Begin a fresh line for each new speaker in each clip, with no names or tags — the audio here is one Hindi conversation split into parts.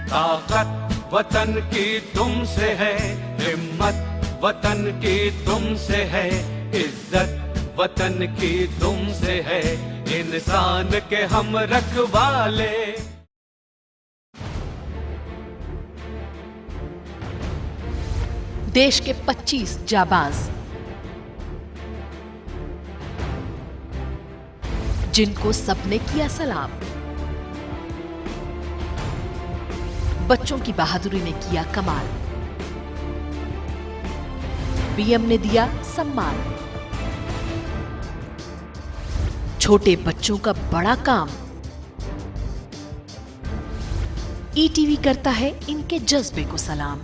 ताकत वतन की तुमसे है, हिम्मत वतन की तुमसे है, इज्जत वतन की तुमसे है, इंसान के हम रखवाले।
देश के 25 जाबाज जिनको सबने किया सलाम। बच्चों की बहादुरी ने किया कमाल, पीएम ने दिया सम्मान। छोटे बच्चों का बड़ा काम, ईटीवी करता है इनके जज्बे को सलाम।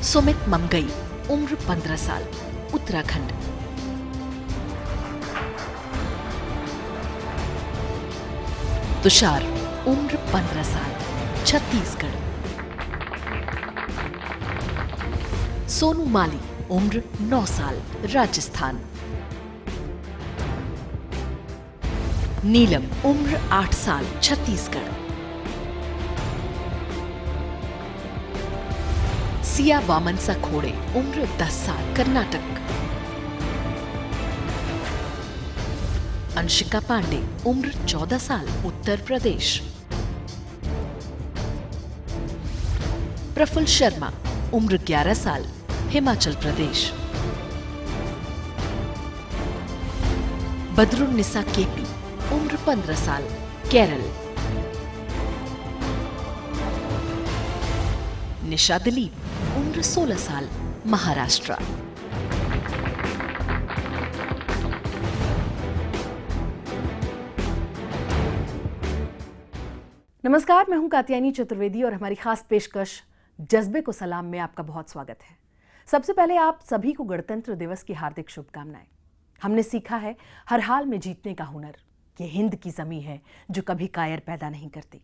सुमित ममगई, उम्र 15 साल, उत्तराखंड। तुषार, उम्र 15 साल, छत्तीसगढ़। सोनू माली, उम्र 9 साल, राजस्थान। नीलम, उम्र 8 साल, छत्तीसगढ़। सिया वामनसा खोड़े, उम्र 10 साल, कर्नाटक। अंशिका पांडे, उम्र 14 साल, उत्तर प्रदेश। प्रफुल्ल शर्मा, उम्र 11 साल, हिमाचल प्रदेश। बदरुन्निसा केपी, उम्र 15 साल, केरल। निशा दिलीप, उम्र 16 साल, महाराष्ट्र।
नमस्कार, मैं हूं कात्यायनी चतुर्वेदी और हमारी खास पेशकश जज्बे को सलाम में आपका बहुत स्वागत है। सबसे पहले आप सभी को गणतंत्र दिवस की हार्दिक शुभकामनाएं। हमने सीखा है हर हाल में जीतने का हुनर। ये हिंद की जमीं है जो कभी कायर पैदा नहीं करती,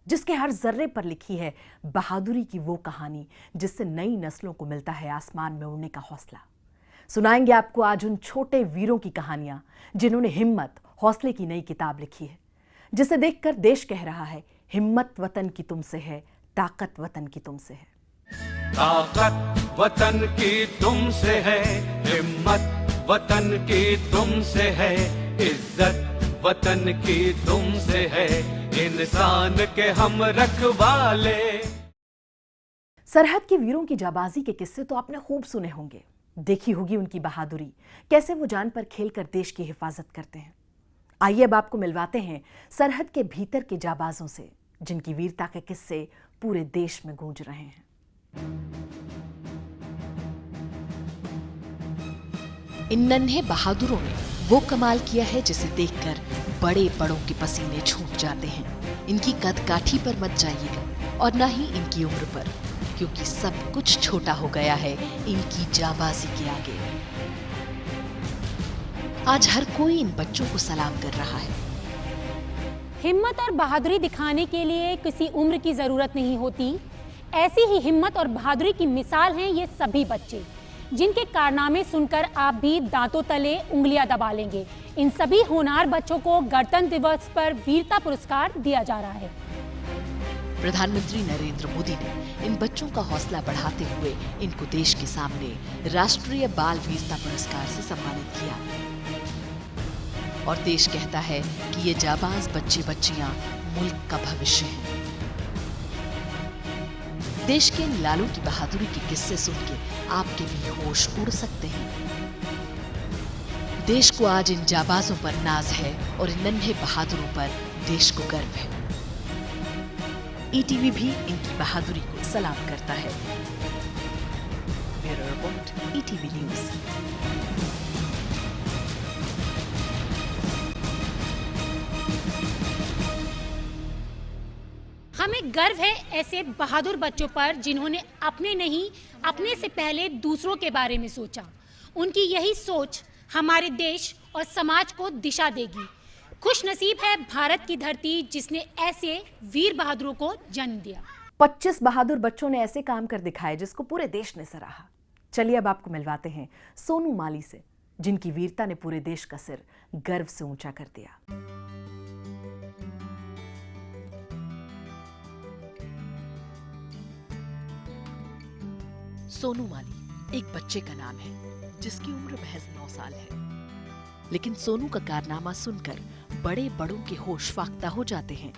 जिसके हर जर्रे पर लिखी है बहादुरी की वो कहानी जिससे नई नस्लों को मिलता है आसमान में उड़ने का हौसला। सुनाएंगे आपको आज उन छोटे वीरों की कहानियां जिन्होंने हिम्मत, हौसले की नई किताब लिखी है, जिसे देखकर देश कह रहा है हिम्मत वतन की तुमसे है, ताकत वतन की तुमसे है।
ताकत वतन की तुमसे है, हिम्मत वतन की तुमसे है, इज्जत वतन की तुमसे है, इंसान के हम रखवाले।
सरहद के वीरों की जाबाजी के किस्से तो आपने खूब सुने होंगे, देखी होगी उनकी बहादुरी, कैसे वो जान पर खेलकर देश की हिफाजत करते हैं। आइए अब आपको मिलवाते हैं सरहद के भीतर के जाबाजों से, जिनकी वीरता के किस्से पूरे देश में गूंज रहे हैं।
इन नन्हे बहादुरों ने वो कमाल किया है जिसे देखकर बड़े बड़ों के पसीने छूट जाते हैं। इनकी कद काठी पर मत जाइएगा और ना ही इनकी उम्र पर, क्योंकि सब कुछ छोटा हो गया है इनकी जाबाजी के आगे। आज हर कोई इन बच्चों को सलाम कर रहा है।
हिम्मत और बहादुरी दिखाने के लिए किसी उम्र की जरूरत नहीं होती। ऐसी ही हिम्मत और बहादुरी की मिसाल हैं ये सभी बच्चे, जिनके कारनामे सुनकर आप भी दांतों तले उंगलियां दबा लेंगे। इन सभी होनहार बच्चों को गणतंत्र दिवस पर वीरता पुरस्कार दिया जा रहा है।
प्रधानमंत्री नरेंद्र मोदी ने इन बच्चों का हौसला बढ़ाते हुए इनको देश के सामने राष्ट्रीय बाल वीरता पुरस्कार से सम्मानित किया। और देश कहता है कि ये जाबाज बच्चे बच्चियां मुल्क का भविष्य हैं। देश के इन लालों की बहादुरी के किस्से सुन के आपके भी होश उड़ सकते हैं। देश को आज इन जाबाजों पर नाज है और इन नन्हे बहादुरों पर देश को गर्व है। ईटीवी भी इनकी बहादुरी को सलाम करता है। Bureau report, ETV news.
हमें गर्व है ऐसे बहादुर बच्चों पर जिन्होंने अपने नहीं, अपने से पहले दूसरों के बारे में सोचा। उनकी यही सोच हमारे देश और समाज को दिशा देगी। खुश नसीब है भारत की धरती जिसने ऐसे वीर बहादुरों को जन्म दिया।
25 बहादुर बच्चों ने ऐसे काम कर दिखाए जिसको पूरे देश ने सराहा। चलिए अब आपको मिलवाते हैं सोनू माली से, जिनकी वीरता ने पूरे देश का सिर गर्व से ऊंचा कर दिया।
सोनू माली एक बच्चे का नाम है जिसकी उम्र महज 9 साल है। लेकिन सोनू का कारनामा सुनकर बड़े बड़ों के होश फाख्ता हो जाते हैं।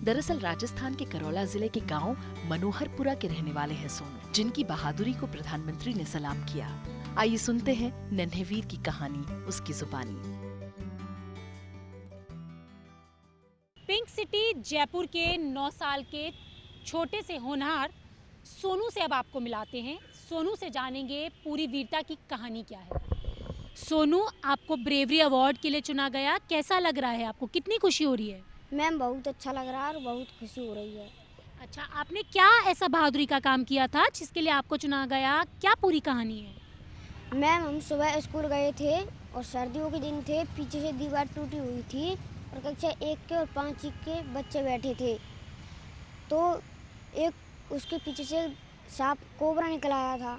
दरअसल राजस्थान के करौला जिले के गांव मनोहरपुरा के रहने वाले हैं सोनू, जिनकी बहादुरी को प्रधानमंत्री ने सलाम किया। आइए सुनते हैं नन्हे वीर की कहानी उसकी जुबानी।
पिंक सिटी जयपुर के 9 साल के छोटे से होनहार सोनू से अब आपको मिलाते हैं। सोनू से जानेंगे पूरी वीरता की कहानी क्या है। सोनू, आपको ब्रेवरी अवार्ड के लिए चुना गया, कैसा लग रहा है आपको, कितनी खुशी हो रही है?
मैम बहुत अच्छा लग रहा है और बहुत खुशी हो रही है।
अच्छा, आपने क्या ऐसा बहादुरी का काम किया था जिसके लिए आपको चुना गया, क्या पूरी कहानी है?
मैम हम सुबह स्कूल गए थे और सर्दियों के दिन थे, पीछे से दीवार टूटी हुई थी और कक्षा 1 के और 5 के बच्चे बैठे थे, तो एक उसके पीछे से सांप कोबरा निकल आया था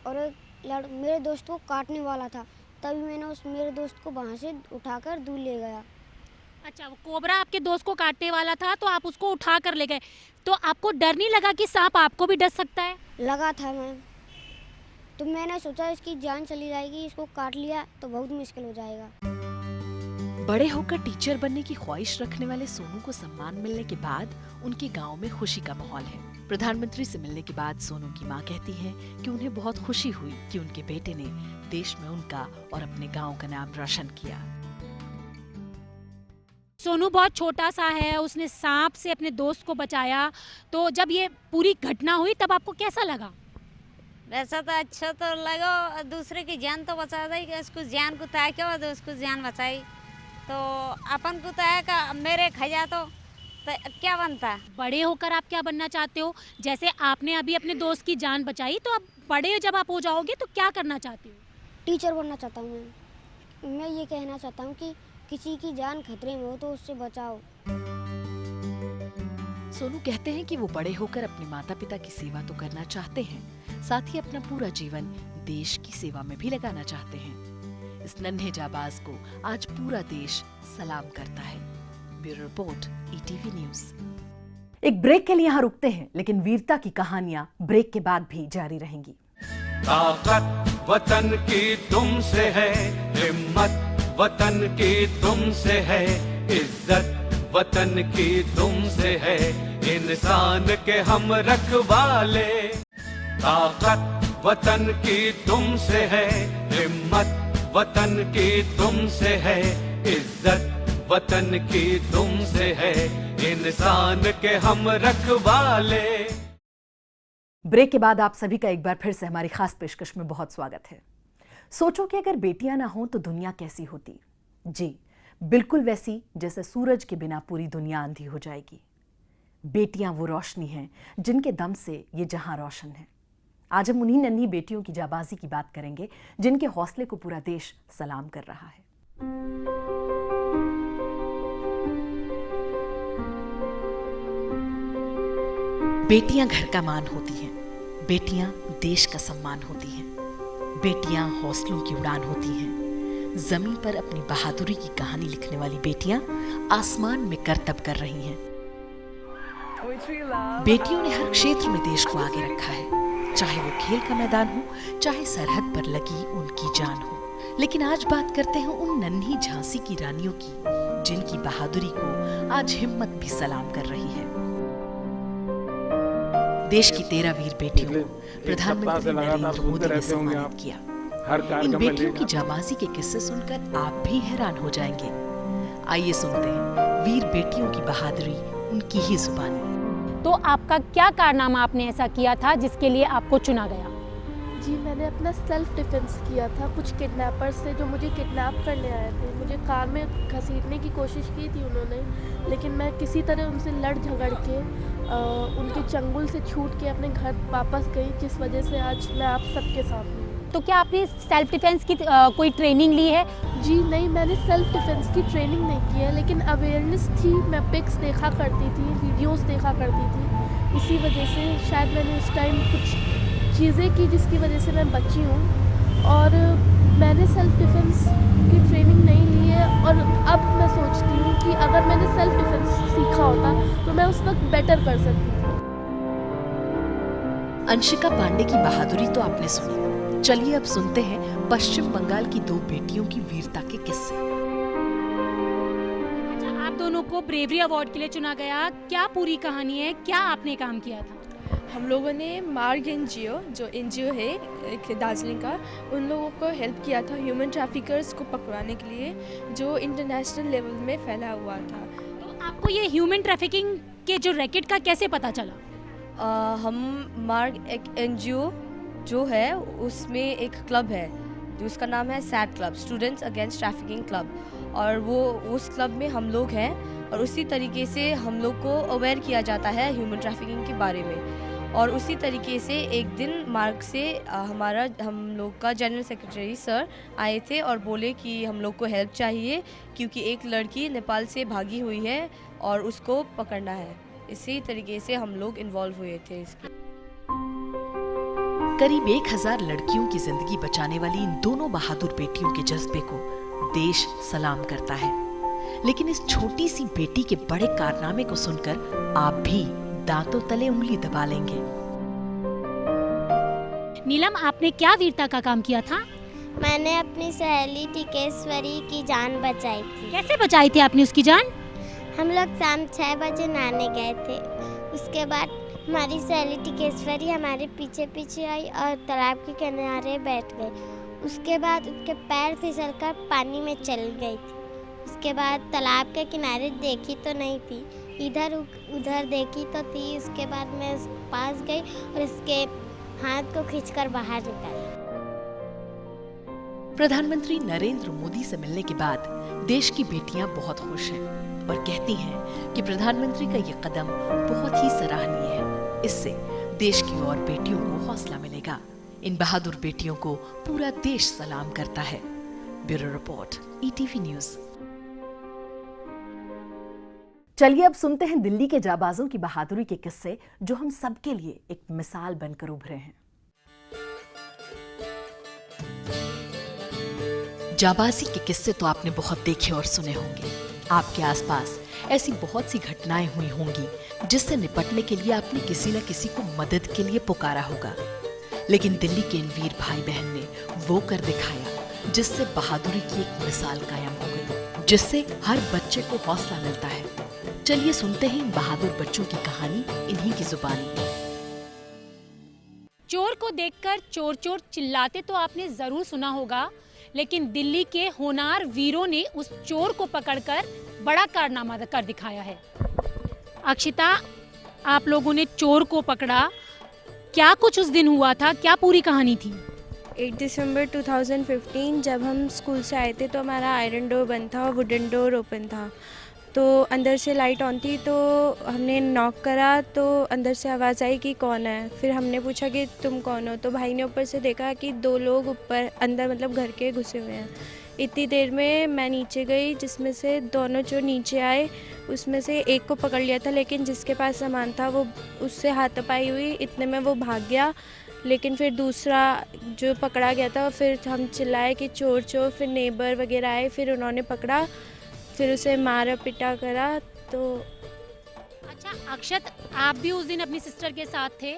और एक मेरे दोस्त को काटने वाला था। तभी मैंने मेरे दोस्त को वहाँ से उठाकर दूर ले गया।
अच्छा, वो कोबरा आपके दोस्त को काटने वाला था तो आप उसको उठा कर ले गए, तो आपको डर नहीं लगा कि सांप आपको भी डस सकता है?
लगा था मैम, तो मैंने सोचा इसकी जान चली जाएगी, इसको काट लिया तो बहुत मुश्किल हो जाएगा।
बड़े होकर टीचर बनने की ख्वाहिश रखने वाले सोनू को सम्मान मिलने के बाद उनके गांव में खुशी का माहौल है। प्रधानमंत्री से मिलने के बाद सोनू की मां कहती हैं कि उन्हें बहुत खुशी हुई कि उनके बेटे ने देश में उनका और अपने गांव का नाम रोशन किया।
सोनू बहुत छोटा सा है, उसने सांप से अपने दोस्त को बचाया, तो जब ये पूरी घटना हुई तब आपको कैसा लगा?
वैसा तो अच्छा तो लगा, दूसरे की जान तो बचा दी, उसको जान को ताकि और उसको जान बचाई, तो अपन को तो मेरे खजा तो क्या बनता।
बड़े होकर आप क्या बनना चाहते हो? जैसे आपने अभी अपने दोस्त की जान बचाई, तो अब बड़े जब आप हो जाओगे तो क्या करना चाहते हो?
टीचर बनना चाहता हूँ मैं ये कहना चाहता हूँ कि किसी की जान खतरे में हो तो उससे बचाओ।
सोनू कहते हैं कि वो बड़े होकर अपने माता पिता की सेवा तो करना चाहते हैं, साथ ही अपना पूरा जीवन देश की सेवा में भी लगाना चाहते हैं। इस नन्हे जाबाज को आज पूरा देश सलाम करता है। Bureau report, ETV news.
एक ब्रेक के लिए यहाँ रुकते हैं, लेकिन वीरता की कहानियां ब्रेक के बाद भी जारी रहेंगी।
ताकत वतन की तुमसे है, हिम्मत वतन की तुमसे है, इज्जत वतन की तुमसे है, इंसान के हम रखवाले। ताकत वतन की तुमसे है, हिम्मत वतन की तुमसे है, इज्जत वतन की तुमसे है, इंसान के हम रखवाले।
ब्रेक के बाद आप सभी का एक बार फिर से हमारी खास पेशकश में बहुत स्वागत है। सोचो कि अगर बेटियां ना हों तो दुनिया कैसी होती? जी, बिल्कुल वैसी जैसे सूरज के बिना पूरी दुनिया अंधी हो जाएगी। बेटियां वो रोशनी हैं जिनके दम से ये जहां रोशन है। आज हम उन्हीं नन्ही बेटियों की जाबाजी की बात करेंगे जिनके हौसले को पूरा देश सलाम कर रहा है। बेटियां घर का मान होती हैं, बेटियां देश का सम्मान होती हैं, बेटियां हौसलों की उड़ान होती हैं। जमीन पर अपनी बहादुरी की कहानी लिखने वाली बेटियां आसमान में करतब कर रही हैं। बेटियों ने हर क्षेत्र में देश को आगे रखा है, चाहे वो खेल का मैदान हो, चाहे सरहद पर लगी उनकी जान हो। लेकिन आज बात करते हैं उन नन्ही झांसी की रानियों की, जिनकी बहादुरी को आज हिम्मत भी सलाम कर रही है। देश की 13 वीर बेटियों को प्रधानमंत्री नरेंद्र मोदी ने सम्मानित किया। इन बेटियों की जाबाजी के किस्से सुनकर आप भी हैरान हो जाएंगे। आइए सुनते हैं वीर बेटियों की बहादुरी उनकी ही जुबानी।
तो आपका क्या कारनामा आपने ऐसा किया था जिसके लिए आपको चुना गया?
जी, मैंने अपना सेल्फ डिफेंस किया था कुछ किडनैपर्स से जो मुझे किडनैप करने आए थे। मुझे कार में घसीटने की कोशिश की थी उन्होंने, लेकिन मैं किसी तरह उनसे लड़ झगड़ के उनके चंगुल से छूट के अपने घर वापस गई, जिस वजह से आज मैं आप सबके सामने हूँ।
तो क्या आपने सेल्फ डिफेंस की कोई ट्रेनिंग ली है?
जी नहीं, मैंने सेल्फ डिफेंस की ट्रेनिंग नहीं की है, लेकिन अवेयरनेस थी। मैं पिक्स देखा करती थी, वीडियोस देखा करती थी, इसी वजह से शायद मैंने उस टाइम कुछ चीज़ें की जिसकी वजह से मैं बची हूँ। और मैंने सेल्फ डिफेंस की ट्रेनिंग नहीं ली है, और अब मैं सोचती हूँ कि अगर मैंने सेल्फ डिफेंस सीखा होता तो मैं उस वक्त बेटर कर सकती थी।
अंशिका पांडे की बहादुरी तो आपने सुनी, चलिए अब सुनते हैं पश्चिम बंगाल की 2 बेटियों की वीरता के किस्से।
अच्छा, आप दोनों को ब्रेवरी अवार्ड के लिए चुना गया, क्या पूरी कहानी है, क्या आपने काम किया था?
हम लोगों ने मार्ग एनजीओ, जो एनजीओ है एक दार्जिलिंग का, उन लोगों को हेल्प किया था ह्यूमन ट्रैफिकर्स को पकड़ाने के लिए, जो इंटरनेशनल लेवल में फैला हुआ था।
तो आपको ये ह्यूमन ट्रैफिकिंग के जो रैकेट का कैसे पता चला?
हम मार्ग एक एनजीओ जो है उसमें एक क्लब है जिसका नाम है SAT club, students against trafficking club, और वो उस क्लब में हम लोग हैं और उसी तरीके से हम लोग को अवेयर किया जाता है ह्यूमन ट्रैफिकिंग के बारे में। और उसी तरीके से एक दिन मार्ग से हम लोग का जनरल सेक्रेटरी सर आए थे और बोले कि हम लोग को हेल्प चाहिए क्योंकि एक लड़की नेपाल से भागी हुई है और उसको पकड़ना है। इसी तरीके से हम लोग इन्वॉल्व हुए थे इसके।
करीब 1000 लड़कियों की जिंदगी बचाने वाली इन दोनों बहादुर बेटियों के जज्बे को देश सलाम करता है। लेकिन इस छोटी सी बेटी के बड़े कारनामे को सुनकर आप भी दांतों तले उंगली दबा लेंगे।
नीलम, आपने क्या वीरता का काम किया था?
मैंने अपनी सहेली टिकेश्वरी की जान बचाई थी।
कैसे बचाई थी आपने उसकी जान?
हम लोग शाम 6 बजे नहाने गए थे। उसके बाद हमारी सहेली टिकेश्वरी हमारे पीछे पीछे आई और तालाब के किनारे बैठ गई। उसके बाद उसके पैर फिसलकर पानी में चल गई थी। उसके बाद तालाब के किनारे देखी तो नहीं थी, इधर उधर देखी तो थी। उसके बाद मैं उस पास गई और उसके हाथ को खींचकर बाहर निकाली।
प्रधानमंत्री नरेंद्र मोदी से मिलने के बाद देश की बेटियां बहुत खुश हैं और कहती हैं कि प्रधानमंत्री का ये कदम बहुत ही सराहनीय है। इससे देश की और बेटियों को हौसला मिलेगा। इन बहादुर बेटियों को पूरा देश सलाम करता है। Bureau report, ETV news.
चलिए अब सुनते हैं दिल्ली के जाबाजों की बहादुरी के किस्से, जो हम सबके लिए एक मिसाल बनकर उभरे हैं।
जाबाजी के किस्से तो आपने बहुत देखे और सुने होंगे। आपके आसपास ऐसी बहुत सी घटनाएं हुई होंगी जिससे निपटने के लिए आपने किसी न किसी को मदद के लिए पुकारा होगा। लेकिन दिल्ली के इन वीर भाई बहन ने वो कर दिखाया जिससे बहादुरी की एक मिसाल कायम हो गई, जिससे हर बच्चे को हौसला मिलता है। चलिए सुनते हैं इन बहादुर बच्चों की कहानी इन्हीं की जुबानी।
चोर को देखकर चोर चोर चिल्लाते तो आपने जरूर सुना होगा, लेकिन दिल्ली के होनार वीरों ने उस चोर को पकड़कर बड़ा कारनामा कर दिखाया है। अक्षिता, आप लोगों ने चोर को पकड़ा, क्या कुछ उस दिन हुआ था, क्या पूरी कहानी थी?
8 दिसंबर 2015 जब हम स्कूल से आए थे तो हमारा आयरन डोर बंद था और वुडन डोर ओपन था। तो अंदर से लाइट ऑन थी, तो हमने नॉक करा तो अंदर से आवाज़ आई कि कौन है। फिर हमने पूछा कि तुम कौन हो, तो भाई ने ऊपर से देखा कि 2 लोग ऊपर अंदर मतलब घर के घुसे हुए हैं। इतनी देर में मैं नीचे गई, जिसमें से दोनों जो नीचे आए उसमें से एक को पकड़ लिया था, लेकिन जिसके पास सामान था वो उससे हाथापाई हुई, इतने में वो भाग गया। लेकिन फिर दूसरा जो पकड़ा गया था, फिर हम चिल्लाए कि चोर चोर, फिर नेबर वगैरह आए, फिर उन्होंने पकड़ा, फिर उसे मारा पिटा करा। तो
अच्छा अक्षत, आप भी उस दिन अपनी सिस्टर के साथ थे,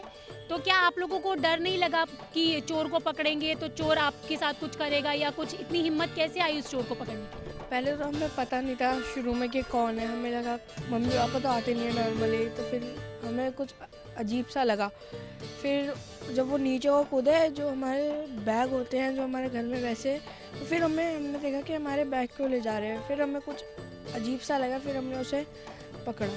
तो क्या आप लोगों को डर नहीं लगा कि चोर को पकड़ेंगे तो चोर आपके साथ कुछ करेगा या कुछ? इतनी हिम्मत कैसे आई उस चोर को पकड़ने की?
पहले तो हमें पता नहीं था शुरू में कि कौन है। हमें लगा मम्मी पापा तो आते नहीं है नॉर्मली, तो फिर हमें कुछ अजीब सा लगा। फिर जब वो नीचे को कूदे, जो हमारे बैग होते हैं जो हमारे घर में वैसे, तो फिर हमने देखा कि हमारे बैग क्यों ले जा रहे हैं। फिर हमें कुछ अजीब सा लगा, फिर हमने उसे पकड़ा।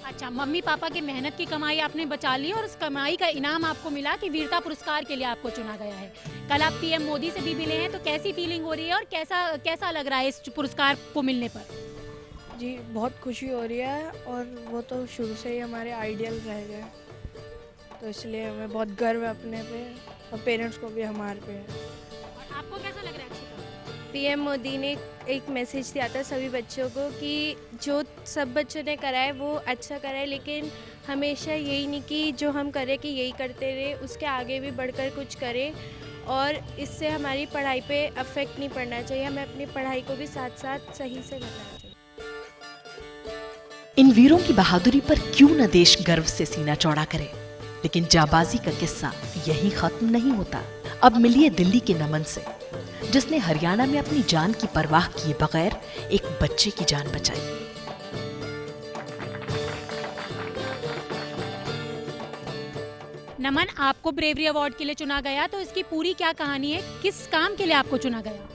अच्छा, मम्मी पापा की मेहनत की कमाई आपने बचा ली और उस कमाई का इनाम आपको मिला कि वीरता पुरस्कार के लिए आपको चुना गया है। कल आप पीएम मोदी से भी मिले हैं, तो कैसी फीलिंग हो रही है और कैसा लग रहा है इस पुरस्कार को मिलने पर?
जी बहुत खुशी हो रही है, और वो तो शुरू से ही हमारे आइडियल रह गए, तो इसलिए हमें बहुत गर्व है अपने पे और पेरेंट्स को भी हमारे पे है।
और आपको कैसा लग रहा है?
पीएम मोदी ने एक मैसेज दिया था सभी बच्चों को कि जो सब बच्चों ने करा है वो अच्छा करा है, लेकिन हमेशा यही नहीं कि जो हम करें कि यही करते रहे, उसके आगे भी बढ़कर कुछ करें, और इससे हमारी पढ़ाई पे अफेक्ट नहीं पड़ना चाहिए। हमें अपनी पढ़ाई को भी साथ साथ सही से करना चाहिए।
इन वीरों की बहादुरी पर क्यों न देश गर्व से सीना चौड़ा करे। लेकिन जाबाजी का किस्सा यहीं खत्म नहीं होता। अब मिलिए दिल्ली के नमन से, जिसने हरियाणा में अपनी जान की परवाह किए बगैर एक बच्चे की जान बचाई।
नमन, आपको ब्रेवरी अवार्ड के लिए चुना गया, तो इसकी पूरी क्या कहानी है? किस काम के लिए आपको चुना गया?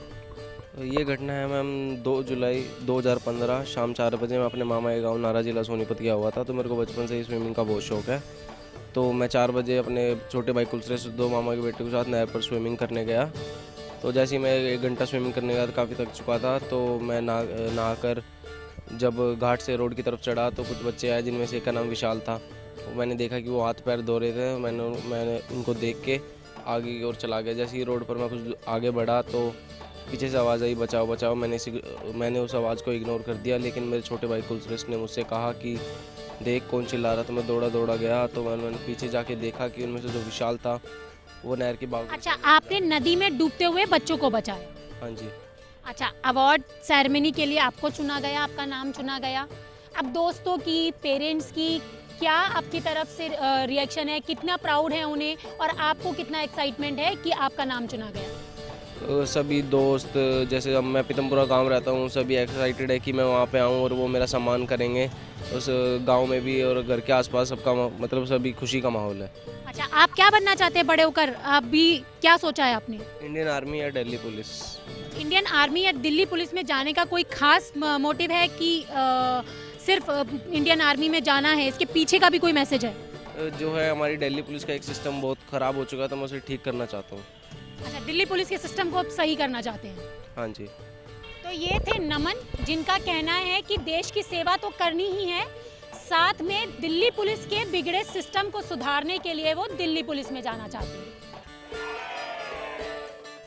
ये घटना है मैम 2 जुलाई 2015 शाम 4 बजे। मैं अपने मामा के गांव नारा जिला सोनीपत गया हुआ था। तो मेरे को बचपन से ही स्विमिंग का बहुत शौक है। तो मैं 4 बजे अपने छोटे भाई कुलश्रेष्ठ 2 मामा के बेटे के साथ नहर पर स्विमिंग करने गया। तो जैसे ही मैं 1 घंटा स्विमिंग करने गया, काफ़ी थक चुका था। तो मैं नहाकर जब घाट से रोड की तरफ चढ़ा तो कुछ बच्चे आए, जिनमें से एक का नाम विशाल था। मैंने देखा कि वो हाथ पैर धो रहे थे। मैंने उनको देख के आगे की ओर चला गया। जैसे ही रोड पर मैं कुछ आगे बढ़ा तो पीछे से आवाज़ आई, बचाओ बचाओ। मैंने उस आवाज़ को इग्नोर कर दिया, लेकिन मेरे छोटे भाई कुलश्रेष्ठ ने मुझसे कहा कि देख कौन चिल्ला रहा। तो मैं दौड़ा गया। तो मैंने पीछे जाके देखा कि उनमें से जो विशाल था वो नहर की बाग।
अच्छा, आपने नदी में डूबते हुए बच्चों को बचाया?
हाँ जी।
अच्छा, अवार्ड सेरेमनी के लिए आपको चुना गया, आपका नाम चुना गया। अब दोस्तों की, पेरेंट्स की क्या आपकी तरफ से रिएक्शन है? कितना प्राउड है उन्हें, और आपको कितना एक्साइटमेंट है कि आपका नाम चुना गया?
सभी दोस्त, जैसे अब मैं पीतमपुरा गांव रहता हूं, सभी एक्साइटेड है कि मैं वहां पे आऊं और वो मेरा सम्मान करेंगे। उस गांव में भी और घर के आसपास सबका मतलब सभी खुशी का माहौल है।
अच्छा, आप क्या बनना चाहते हैं बड़े होकर? अभी क्या सोचा है आपने?
इंडियन आर्मी या दिल्ली पुलिस?
इंडियन आर्मी या दिल्ली पुलिस में जाने का कोई खास मोटिव है कि सिर्फ इंडियन आर्मी में जाना है? इसके पीछे का भी कोई मैसेज है?
जो है हमारी दिल्ली पुलिस का एक सिस्टम बहुत ख़राब हो चुका है, तो मैं उसे ठीक करना चाहता हूँ।
अच्छा, दिल्ली पुलिस के सिस्टम को आप सही करना चाहते हैं?
हाँ जी।
तो ये थे नमन, जिनका कहना है कि देश की सेवा तो करनी ही है, साथ में दिल्ली पुलिस के बिगड़े सिस्टम को सुधारने के लिए वो दिल्ली पुलिस में जाना चाहते हैं।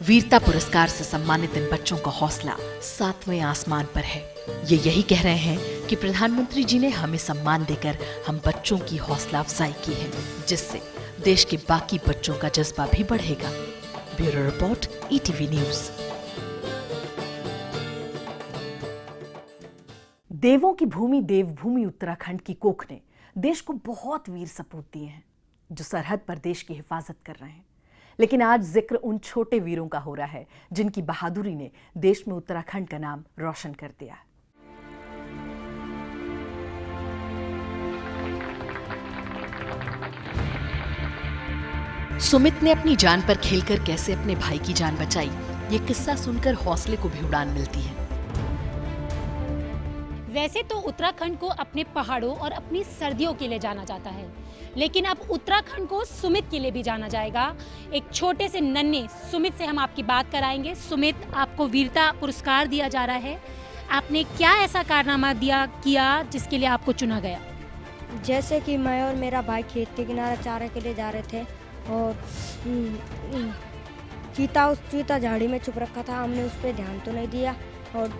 वीरता पुरस्कार से सम्मानित इन बच्चों का हौसला 7वें आसमान पर है। ये यही कह रहे हैं कि प्रधानमंत्री जी ने हमें सम्मान देकर हम बच्चों की हौसला अफजाई की है, जिससे देश के बाकी बच्चों का जज्बा भी बढ़ेगा। Bureau report, ETV news.
देवों की भूमि देवभूमि उत्तराखंड की कोख ने देश को बहुत वीर सपूत दिए हैं, जो सरहद पर देश की हिफाजत कर रहे हैं। लेकिन आज जिक्र उन छोटे वीरों का हो रहा है जिनकी बहादुरी ने देश में उत्तराखंड का नाम रोशन कर दिया।
सुमित ने अपनी जान पर खेलकर कैसे अपने भाई की जान बचाई, ये किस्सा सुनकर हौसले को भी उड़ान मिलती है।
वैसे तो उत्तराखंड को अपने पहाड़ों और अपनी सर्दियों के लिए जाना जाता है, लेकिन अब उत्तराखंड को सुमित के लिए भी जाना जाएगा। एक छोटे से नन्हे सुमित से हम आपकी बात कराएंगे। सुमित, आपको वीरता पुरस्कार दिया जा रहा है। आपने क्या ऐसा कारनामा किया जिसके लिए आपको चुना गया?
जैसे कि मैं और मेरा भाई खेत के किनारे चारे के लिए जा रहे थे और चीता झाड़ी में छुप रखा था। हमने उस पर ध्यान तो नहीं दिया और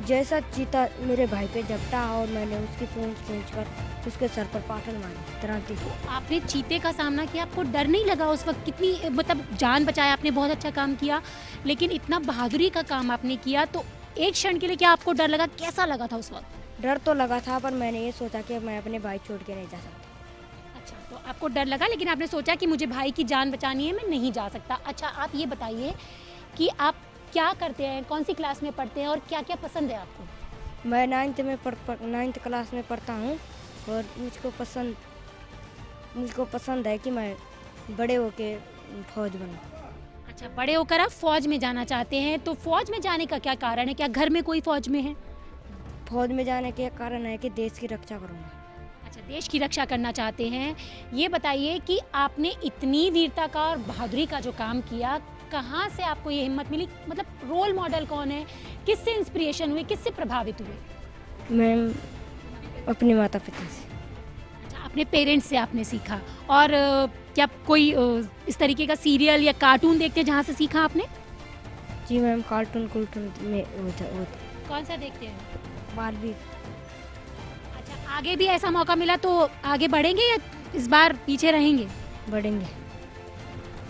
जैसा चीता मेरे भाई पे झपटा और मैंने उसकी पूंछ खींचकर उसके सर पर पाटन मारी तराती।
आपने चीते का सामना किया, आपको डर नहीं लगा उस वक्त? कितनी मतलब जान बचाया आपने, बहुत अच्छा काम किया, लेकिन इतना बहादुरी का काम आपने किया, तो एक क्षण के लिए क्या आपको डर लगा? कैसा लगा था उस वक्त?
डर तो लगा था, पर मैंने ये सोचा कि मैं अपने भाई छोड़ के नहीं जा सकता।
अच्छा, तो आपको डर लगा, लेकिन आपने सोचा कि मुझे भाई की जान बचानी है, मैं नहीं जा सकता। अच्छा, आप ये बताइए कि आप क्या करते हैं, कौन सी क्लास में पढ़ते हैं और क्या क्या पसंद है आपको?
मैं 9th क्लास में पढ़ता हूँ और मुझको पसंद है कि मैं बड़े होके फौज बनूँ।
अच्छा, बड़े होकर आप फौज में जाना चाहते हैं, तो फौज में जाने का क्या कारण है? क्या घर में कोई फौज में है?
फौज में जाने के कारण है कि देश की रक्षा करूँगा।
अच्छा, देश की रक्षा करना चाहते हैं। ये बताइए कि आपने इतनी वीरता का और बहादुरी का जो काम किया, कहाँ से आपको ये हिम्मत मिली? मतलब रोल मॉडल कौन है, किससे इंस्पिरेशन हुई, किससे प्रभावित हुए?
मैं अपने माता पिता से।
अच्छा, अपने पेरेंट्स से आपने सीखा। और क्या कोई इस तरीके का सीरियल या कार्टून देखते हैं जहाँ से सीखा आपने?
जी मैम, कार्टून में होता।
कौन सा देखते हैं?
बारबी।
अच्छा, आगे भी ऐसा मौका मिला तो आगे बढ़ेंगे या इस बार पीछे रहेंगे?
बढ़ेंगे।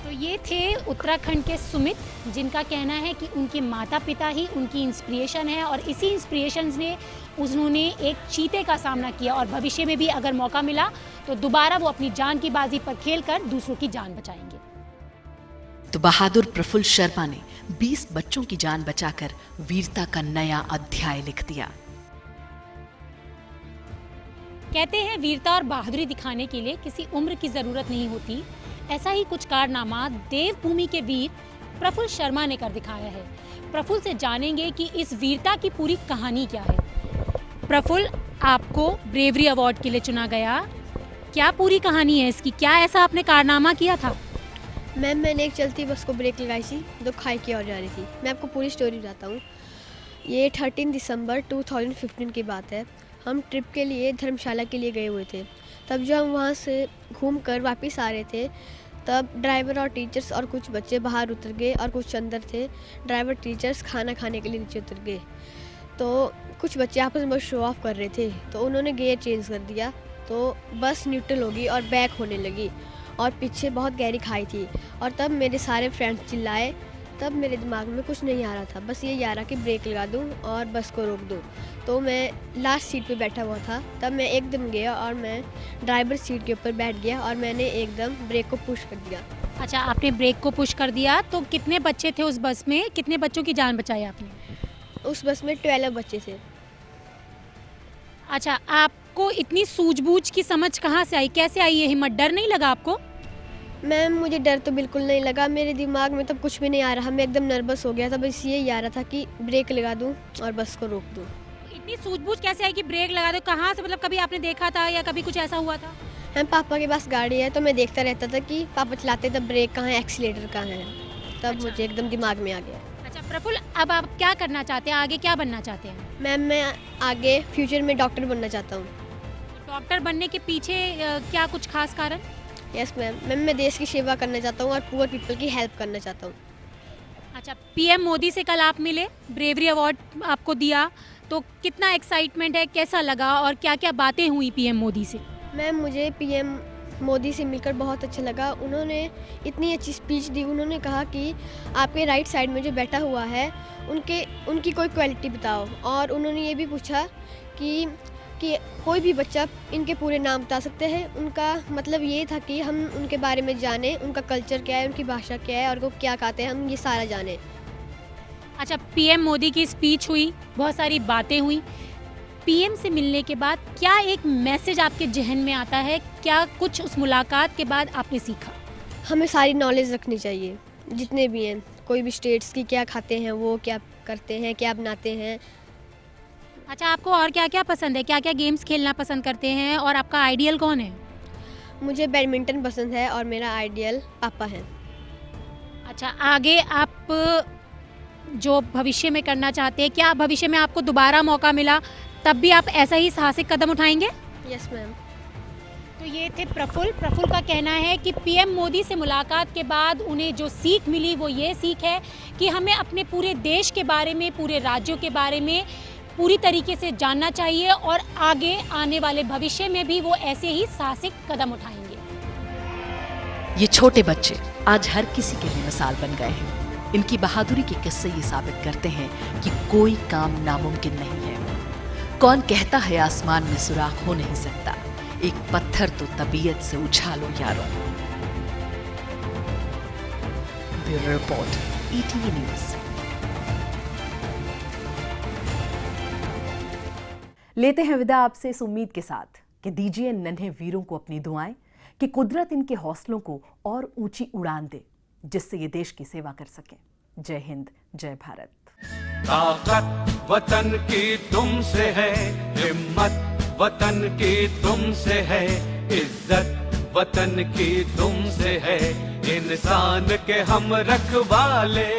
तो ये थे उत्तराखंड के सुमित, जिनका कहना है कि उनके माता पिता ही उनकी इंस्पिरेशन है और इसी इंस्पिरेशन ने उन्होंने एक चीते का सामना किया और भविष्य में भी अगर मौका मिला तो दोबारा वो अपनी जान की बाजी पर खेलकर दूसरों की जान बचाएंगे।
तो बहादुर प्रफुल्ल शर्मा ने 20 बच्चों की जान बचाकर वीरता का नया अध्याय लिख दिया।
कहते हैं वीरता और बहादुरी दिखाने के लिए किसी उम्र की जरूरत नहीं होती। ऐसा ही कुछ कारनामा देवभूमि के वीर प्रफुल्ल शर्मा ने कर दिखाया है। प्रफुल्ल से जानेंगे कि इस वीरता की पूरी कहानी क्या है। प्रफुल्ल, आपको ब्रेवरी अवार्ड के लिए चुना गया, क्या पूरी कहानी है इसकी? क्या ऐसा आपने कारनामा किया था?
मैम, मैंने एक चलती बस को ब्रेक लगाई थी जो खाई की ओर जा रही थी। मैं आपको पूरी स्टोरी बताता हूँ। ये 13 दिसंबर 2015 की बात है। हम ट्रिप के लिए धर्मशाला के लिए गए हुए थे। तब जब हम वहाँ से घूमकर वापस आ रहे थे तब ड्राइवर और टीचर्स और कुछ बच्चे बाहर उतर गए और कुछ अंदर थे। ड्राइवर टीचर्स खाना खाने के लिए नीचे उतर गए तो कुछ बच्चे आपस में शो ऑफ कर रहे थे तो उन्होंने गियर चेंज कर दिया तो बस न्यूट्रल हो गई और बैक होने लगी और पीछे बहुत गहरी खाई थी। और तब मेरे सारे फ्रेंड्स चिल्लाए। तब मेरे दिमाग में कुछ नहीं आ रहा था, बस ये आ रहा कि ब्रेक लगा दूं और बस को रोक दूं। तो मैं लास्ट सीट पे बैठा हुआ था। तब मैं एकदम गया और मैं ड्राइवर सीट के ऊपर बैठ गया और मैंने एकदम ब्रेक को पुश कर दिया।
अच्छा, आपने ब्रेक को पुश कर दिया तो कितने बच्चे थे उस बस में? कितने बच्चों की जान बचाई आपने?
उस बस में 12 बच्चे थे।
अच्छा, आपको इतनी सूझबूझ की समझ कहाँ से आई? कैसे आई ये हिम्मत? डर नहीं लगा आपको?
मैम, मुझे डर तो बिल्कुल नहीं लगा। मेरे दिमाग में तब कुछ भी नहीं आ रहा। मैं एकदम नर्वस हो गया था। बस ये आ रहा था कि ब्रेक लगा दूं और बस को रोक दूं।
इतनी सूझबूझ कैसे आई कि ब्रेक लगा दो? कहाँ से, मतलब कभी आपने देखा था या कभी कुछ ऐसा हुआ था?
हम पापा के पास गाड़ी है तो मैं देखता रहता था कि पापा चलाते तब ब्रेक कहाँ है, एक्सीलेटर कहाँ है। तब
अच्छा।
मुझे एकदम दिमाग में आ गया।
अच्छा प्रफुल्ल, अब आप क्या करना चाहते हैं? आगे क्या बनना चाहते हैं?
मैम, मैं आगे फ्यूचर में डॉक्टर बनना चाहता हूँ।
डॉक्टर बनने के पीछे क्या कुछ खास कारण?
यस मैम, मैं देश की सेवा करना चाहता हूँ और पुअर पीपल की हेल्प करना चाहता हूँ।
अच्छा, पीएम मोदी से कल आप मिले, ब्रेवरी अवार्ड आपको दिया, तो कितना एक्साइटमेंट है, कैसा लगा और क्या क्या बातें हुई पीएम मोदी से?
मैम, मुझे पीएम मोदी से मिलकर बहुत अच्छा लगा। उन्होंने इतनी अच्छी स्पीच दी। उन्होंने कहा कि आपके राइट साइड में जो बैठा हुआ है उनकी कोई क्वालिटी बताओ। और उन्होंने ये भी पूछा कि कोई भी बच्चा इनके पूरे नाम बता सकते हैं। उनका मतलब ये था कि हम उनके बारे में जानें, उनका कल्चर क्या है, उनकी भाषा क्या है और वो क्या कहते हैं, हम ये सारा जानें।
अच्छा, पीएम मोदी की स्पीच हुई, बहुत सारी बातें हुई। पीएम से मिलने के बाद क्या एक मैसेज आपके जहन में आता है? क्या कुछ उस मुलाकात के बाद आपने सीखा?
हमें सारी नॉलेज रखनी चाहिए, जितने भी हैं, कोई भी स्टेट्स की क्या खाते हैं, वो क्या करते हैं, क्या बनाते हैं।
अच्छा, आपको और क्या क्या पसंद है? क्या क्या गेम्स खेलना पसंद करते हैं और आपका आइडियल कौन है?
मुझे बैडमिंटन पसंद है और मेरा आइडियल पापा है।
अच्छा, आगे आप जो भविष्य में करना चाहते हैं, क्या भविष्य में आपको दोबारा मौका मिला तब भी आप ऐसा ही साहसिक कदम उठाएंगे?
Yes ma'am.
तो ये थे प्रफुल्ल का कहना है कि पीएम मोदी से मुलाकात के बाद उन्हें जो सीख मिली वो ये सीख है कि हमें अपने पूरे देश के बारे में, पूरे राज्यों के बारे में पूरी तरीके से जानना चाहिए और आगे आने वाले भविष्य में भी वो ऐसे ही साहसिक कदम उठाएंगे।
ये छोटे बच्चे आज हर किसी के लिए मिसाल बन गए हैं। इनकी बहादुरी के किस्से ये साबित करते हैं कि कोई काम नामुमकिन नहीं है। कौन कहता है आसमान में सुराख हो नहीं सकता? एक पत्थर तो तबीयत से उछालो यारो। Bureau report, ETV news.
लेते हैं विदा आपसे इस उम्मीद के साथ कि दीजिए नन्हे वीरों को अपनी दुआएं कि कुदरत इनके हौसलों को और ऊंची उड़ान दे, जिससे ये देश की सेवा कर सके। जय हिंद, जय भारत।
ताकत वतन की तुमसे है, हिम्मत वतन की तुमसे है, इज्जत वतन की तुमसे है, इंसान के हम रखवाले।